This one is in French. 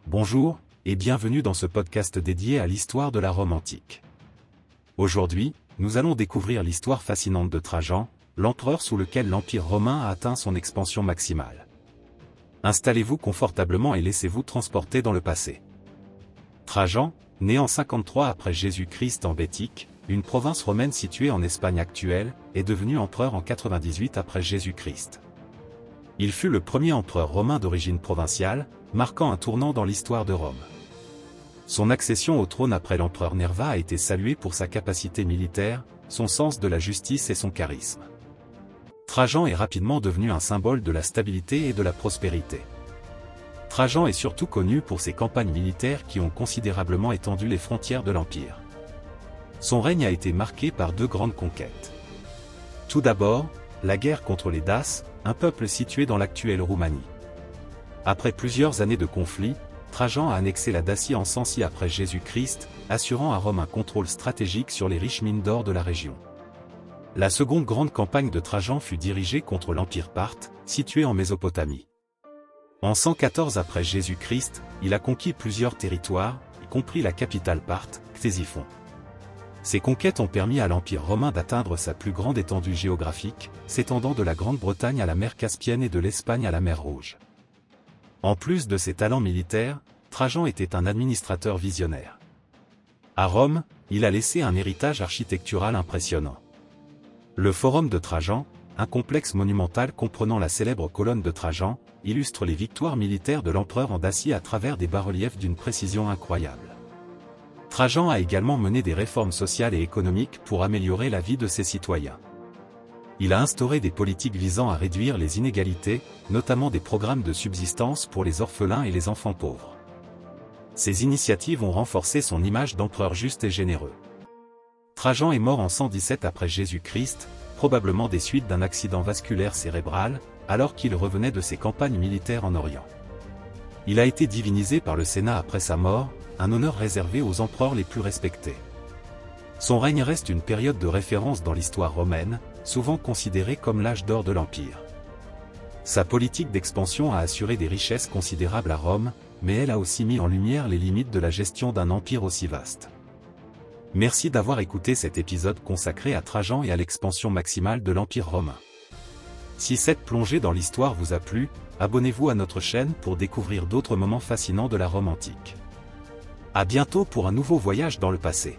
Bonjour, et bienvenue dans ce podcast dédié à l'histoire de la Rome antique. Aujourd'hui, nous allons découvrir l'histoire fascinante de Trajan, l'empereur sous lequel l'Empire romain a atteint son expansion maximale. Installez-vous confortablement et laissez-vous transporter dans le passé. Trajan, né en 53 après Jésus-Christ en Bétique, une province romaine située en Espagne actuelle, est devenu empereur en 98 après Jésus-Christ. Il fut le premier empereur romain d'origine provinciale, marquant un tournant dans l'histoire de Rome. Son accession au trône après l'empereur Nerva a été saluée pour sa capacité militaire, son sens de la justice et son charisme. Trajan est rapidement devenu un symbole de la stabilité et de la prospérité. Trajan est surtout connu pour ses campagnes militaires qui ont considérablement étendu les frontières de l'Empire. Son règne a été marqué par deux grandes conquêtes. Tout d'abord, la guerre contre les Daces, un peuple situé dans l'actuelle Roumanie. Après plusieurs années de conflits, Trajan a annexé la Dacie en 106 après Jésus-Christ, assurant à Rome un contrôle stratégique sur les riches mines d'or de la région. La seconde grande campagne de Trajan fut dirigée contre l'Empire parthe, situé en Mésopotamie. En 114 après Jésus-Christ, il a conquis plusieurs territoires, y compris la capitale parthe, Ctésiphon. Ces conquêtes ont permis à l'Empire romain d'atteindre sa plus grande étendue géographique, s'étendant de la Grande-Bretagne à la mer Caspienne et de l'Espagne à la mer Rouge. En plus de ses talents militaires, Trajan était un administrateur visionnaire. À Rome, il a laissé un héritage architectural impressionnant. Le Forum de Trajan, un complexe monumental comprenant la célèbre colonne de Trajan, illustre les victoires militaires de l'empereur en Dacie à travers des bas-reliefs d'une précision incroyable. Trajan a également mené des réformes sociales et économiques pour améliorer la vie de ses citoyens. Il a instauré des politiques visant à réduire les inégalités, notamment des programmes de subsistance pour les orphelins et les enfants pauvres. Ces initiatives ont renforcé son image d'empereur juste et généreux. Trajan est mort en 117 après Jésus-Christ, probablement des suites d'un accident vasculaire cérébral, alors qu'il revenait de ses campagnes militaires en Orient. Il a été divinisé par le Sénat après sa mort, un honneur réservé aux empereurs les plus respectés. Son règne reste une période de référence dans l'histoire romaine, souvent considérée comme l'âge d'or de l'Empire. Sa politique d'expansion a assuré des richesses considérables à Rome, mais elle a aussi mis en lumière les limites de la gestion d'un empire aussi vaste. Merci d'avoir écouté cet épisode consacré à Trajan et à l'expansion maximale de l'Empire romain. Si cette plongée dans l'histoire vous a plu, abonnez-vous à notre chaîne pour découvrir d'autres moments fascinants de la Rome antique. À bientôt pour un nouveau voyage dans le passé.